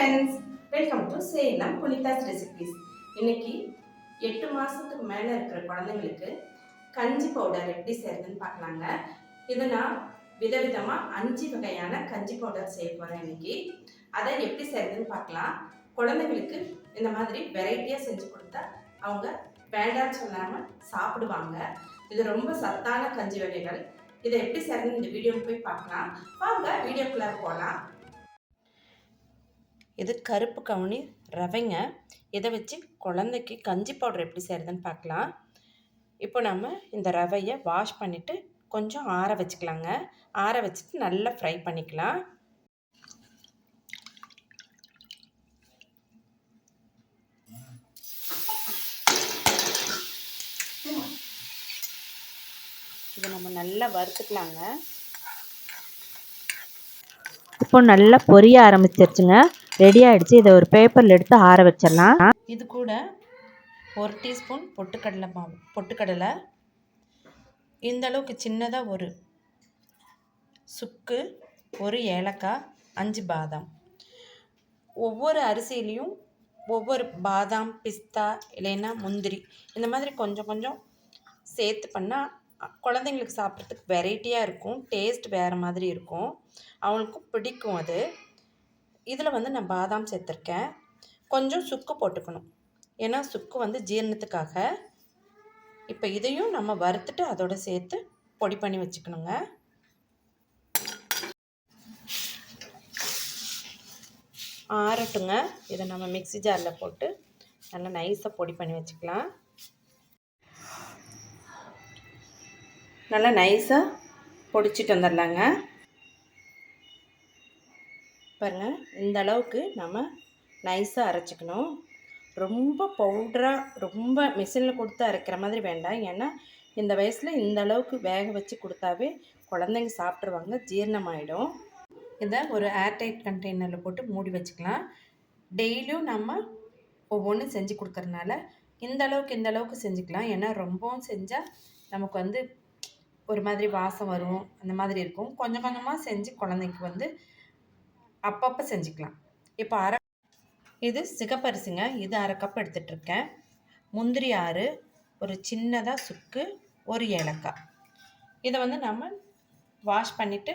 Friends, welcome to Salem புனிதாஸ் recipes. இன்னைக்கு 8 மாசத்துக்கு மேல இருக்கிற குழந்தைங்களுக்கு கஞ்சி பவுடர் எப்படி செய்யறதுன்னு பார்க்கலாங்க. இதை நான் விதவிதமா 5 வகையான கஞ்சி பவுடர் செய்ய போறேன் இன்னைக்கு. அதை எப்படி செய்யறதுன்னு பார்க்கலாம். குழந்தைங்களுக்கு இந்த மாதிரி வெரைட்டியா செஞ்சு கொடுத்தா அவங்க வேண்டான்னு சொல்லாம சாப்பிடுவாங்க. இது ரொம்ப சத்தான கஞ்சி வகைகள். இதை எப்படி செய்யறதுன்னு இந்த வீடியோக்கு போய் பார்க்கலாம். வாங்க வீடியோக்குள்ள போகலாம். இது கருப்பு கவுனி ரவைங்க. இதை வச்சு குழந்தைக்கு கஞ்சி பவுடர் எப்படி செய்கிறதுன்னு பார்க்கலாம். இப்போ நம்ம இந்த ரவையை வாஷ் பண்ணிவிட்டு கொஞ்சம் ஆற வச்சுக்கலாங்க. ஆற வச்சுட்டு நல்லா ஃப்ரை பண்ணிக்கலாம். இதை நம்ம நல்லா வறுத்துக்கலாங்க. இப்போ நல்லா பொரிய ஆரம்பிச்சிருச்சுங்க. ரெடி ஆகிடுச்சு. இதை ஒரு பேப்பரில் எடுத்து ஆற வச்சிடலாம். இது கூட 1 டீஸ்பூன் பொட்டுக்கடலை, இந்த அளவுக்கு சின்னதாக ஒரு சுக்கு, 1 ஏலக்காய், 5 பாதாம். ஒவ்வொரு அரிசியிலையும் ஒவ்வொரு பாதாம், பிஸ்தா இல்லைன்னா முந்திரி இந்த மாதிரி கொஞ்சம் கொஞ்சம் சேர்த்து பண்ணால் குழந்தைங்களுக்கு சாப்பிட்றதுக்கு வெரைட்டியாக இருக்கும். டேஸ்ட் வேறு மாதிரி இருக்கும், அவங்களுக்கும் பிடிக்கும் அது. இதில் நான் பாதாம் சேர்த்துருக்கேன். கொஞ்சம் சுக்கு போட்டுக்கணும், ஏன்னா சுக்கு ஜீரணத்துக்காக. இப்போ இதையும் நம்ம வறுத்துட்டு அதோட சேர்த்து பொடி பண்ணி வச்சுக்கணுங்க. ஆறட்டுங்க. இதை நம்ம மிக்ஸி ஜாரில் போட்டு நல்லா நைஸாக பொடி பண்ணி வச்சுக்கலாம். நல்லா நைஸாக பொடிச்சிட்டு வந்துடலாங்க. பாருங்கள், இந்த அளவுக்கு நம்ம நைஸாக அரைச்சிக்கணும். ரொம்ப பவுடராக ரொம்ப மிஷினில் கொடுத்து அரைக்கிற மாதிரி வேண்டாம். ஏன்னா இந்த வயசில் இந்த அளவுக்கு வேக வச்சு கொடுத்தாவே குழந்தைங்க சாப்பிட்ருவாங்க, ஜீரணமாயிடும். இதை ஒரு ஏர்டைட் கண்டெய்னரில் போட்டு மூடி வச்சுக்கலாம். டெய்லியும் நம்ம ஒவ்வொன்றும் செஞ்சு கொடுக்கறனால இந்த அளவுக்கு செஞ்சுக்கலாம். ஏன்னா ரொம்பவும் செஞ்சால் நமக்கு ஒரு மாதிரி வாசம் வரும், அந்த மாதிரி இருக்கும். கொஞ்சம் கொஞ்சமாக செஞ்சு குழந்தைக்கு அப்பப்போ செஞ்சுக்கலாம். இப்போ இது சிகப்பரிசிங்க. இது 1/2 கப் எடுத்துகிட்ருக்கேன். முந்திரி 6, ஒரு சின்னதாக சுக்கு, 1 ஏலக்காய். இதை நம்ம வாஷ் பண்ணிவிட்டு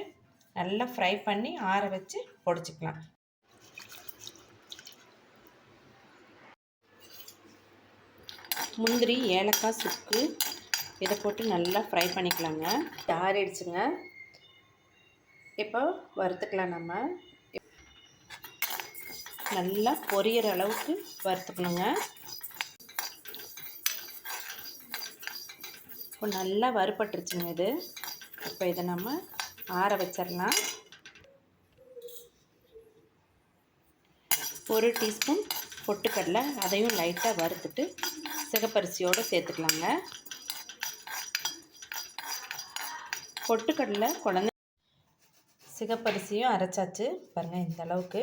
நல்லா ஃப்ரை பண்ணி ஆற வச்சு பொடிச்சிக்கலாம். முந்திரி, ஏலக்காய், சுக்கு இதை போட்டு நல்லா ஃப்ரை பண்ணிக்கலாங்க. ஆறிடுச்சுங்க. இப்போ வறுத்துக்கலாம். நம்ம நல்லா பொரியிற அளவுக்கு வறுத்துக்கணுங்க. இப்போ நல்லா வறுபட்டுருச்சுங்க இது. இப்போ இதை நம்ம ஆற வச்சிடலாம். 1 டீஸ்பூன் பொட்டுக்கடலை, அதையும் லைட்டாக வறுத்துட்டு சிகப்பரிசியோடு சேர்த்துக்கலாங்க. பொட்டுக்கடலை குழந்தை சிகப்பரிசியும் அரைச்சாச்சு. பாருங்கள், இந்த அளவுக்கு.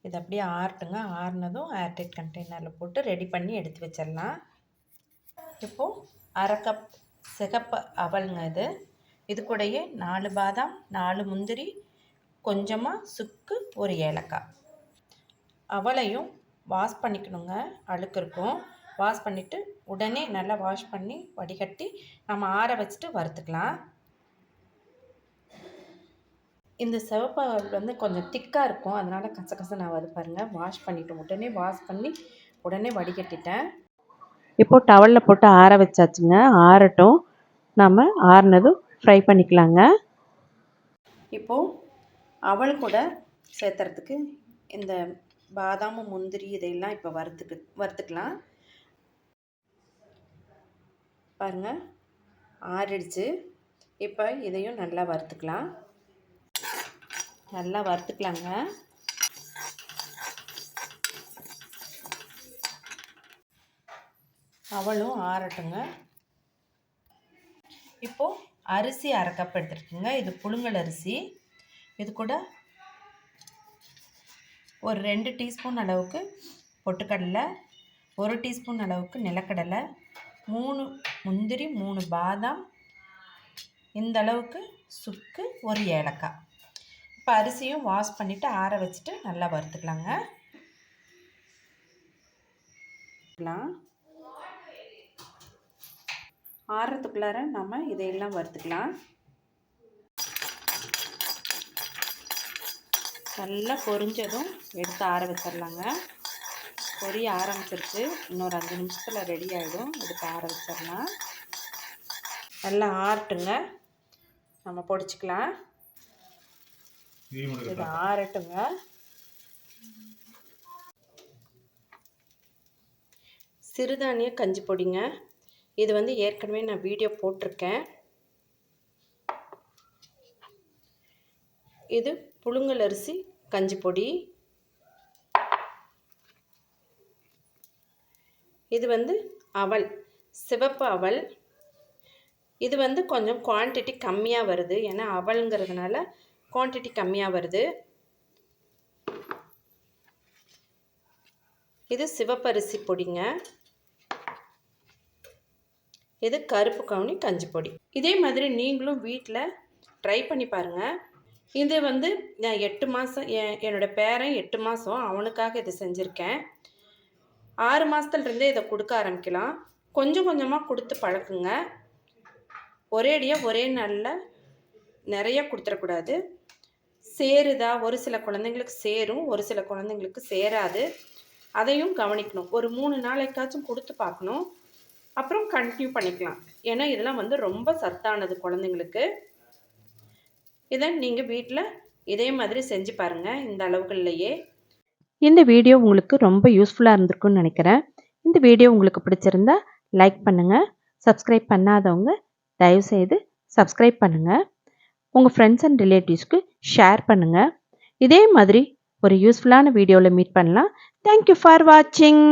இது அப்படியே ஆறட்டுங்க. ஆறுனதும் ஏர்டைட் கண்டெய்னரில் போட்டு ரெடி பண்ணி எடுத்து வச்சிடலாம். இப்போது 1/2 கப் சிகப்பு அவலுங்க இது. இது கூடயே 4 பாதாம், 4 முந்திரி, கொஞ்சமாக சுக்கு, 1 ஏலக்காய். அவலையும் வாஷ் பண்ணிக்கணுங்க, அழுக்கு இருக்கும். வாஷ் பண்ணிவிட்டு உடனே நல்லா வாஷ் பண்ணி வடிகட்டி நம்ம ஆற வச்சுட்டு வறுத்துக்கலாம். இந்த சிவப்பு அவல் கொஞ்சம் திக்காக இருக்கும், அதனால் கசகச நான் பாருங்கள். வாஷ் பண்ணி உடனே வடிகட்டிட்டேன். இப்போது டவலில் போட்டு ஆற வச்சாச்சுங்க. ஆறட்டும். நம்ம ஆறுனதும் ஃப்ரை பண்ணிக்கலாங்க. இப்போது அவல் கூட சேர்த்துறதுக்கு இந்த பாதாம், முந்திரி இதையெல்லாம் இப்போ வறுத்துக்கலாம். பாருங்கள், ஆறிடுச்சு. இப்போ இதையும் நல்லா வறுத்துக்கலாங்க. அவளும் ஆறட்டுங்க. இப்போது அரிசி 1/2 கப் எடுத்துருக்குங்க. இது புழுங்கல் அரிசி. இது கூட ஒரு 2 டீஸ்பூன் அளவுக்கு பொட்டுக்கடலை, 1 டீஸ்பூன் அளவுக்கு நிலக்கடலை, 3 முந்திரி, 3 பாதாம், இந்த அளவுக்கு சுக்கு, 1 ஏலக்காய். இப்போ அரிசியும் வாஷ் பண்ணிவிட்டு ஆற வச்சுட்டு நல்லா வறுத்துக்கலாங்க. ஆறுறதுக்குள்ளார நம்ம இதையெல்லாம் வறுத்துக்கலாம். நல்லா பொரிஞ்சதும் எடுத்து ஆற வச்சிடலாங்க. பொரிய ஆரம்பிச்சிருச்சு, இன்னொரு 5 நிமிஷத்தில் ரெடி ஆகிடும். எடுத்து ஆற வச்சிடலாம். நல்லா ஆறட்டுங்க, நம்ம பொடிச்சிக்கலாம். இது ஆறட்டுங்க. சிறுதானிய கஞ்சி பொடிங்க. இது வந்து ஏற்கனவே நான் வீடியோ போட்டிருக்கேன். இது புழுங்கல் அரிசி கஞ்சி பொடி. இது வந்து அவல், சிவப்பு அவல். இது வந்து கொஞ்சம் குவான்டிட்டி கம்மியாக வருது, ஏன்னா அவல்ங்கிறதுனால குவான்டிட்டி கம்மியாக வருது. இது சிவப்பரிசி பொடிங்க. இது கருப்பு கவுனி கஞ்சி பொடி. இதே மாதிரி நீங்களும் வீட்டில் ட்ரை பண்ணி பாருங்கள். இது வந்து நான் 8 மாதம், என்னோடய பேரன் 8 மாதம், அவனுக்காக இது செஞ்சுருக்கேன். 6 மாதத்துலேருந்தே இதை கொடுக்க ஆரம்பிக்கலாம். கொஞ்சம் கொஞ்சமாக கொடுத்து பழக்குங்க. ஒரேடியாக ஒரே நாளில் நிறைய கொடுத்துடக்கூடாது. சேருதா, ஒரு சில குழந்தைங்களுக்கு சேரும், ஒரு சில குழந்தைங்களுக்கு சேராது. அதையும் கவனிக்கணும். ஒரு 3 நாளைக்காச்சும் கொடுத்து பார்க்கணும், அப்புறம் கண்டினியூ பண்ணிக்கலாம். ஏன்னா இதெல்லாம் வந்து ரொம்ப சத்தானது குழந்தைங்களுக்கு. இதை நீங்கள் வீட்டில் இதே மாதிரி செஞ்சு பாருங்கள், இந்த அளவுகள்லையே. இந்த வீடியோ உங்களுக்கு ரொம்ப யூஸ்ஃபுல்லாக இருந்திருக்குன்னு நினைக்கிறேன். இந்த வீடியோ உங்களுக்கு பிடிச்சிருந்தா லைக் பண்ணுங்கள். சப்ஸ்கிரைப் பண்ணாதவங்க தயவுசெய்து சப்ஸ்கிரைப் பண்ணுங்கள். உங்கள் ஃப்ரெண்ட்ஸ் அண்ட் ரிலேட்டிவ்ஸ்க்கு ஷேர் பண்ணுங்கள். இதே மாதிரி ஒரு யூஸ்ஃபுல்லான வீடியோவில் மீட் பண்ணலாம். தேங்க்யூ ஃபார் வாட்சிங்.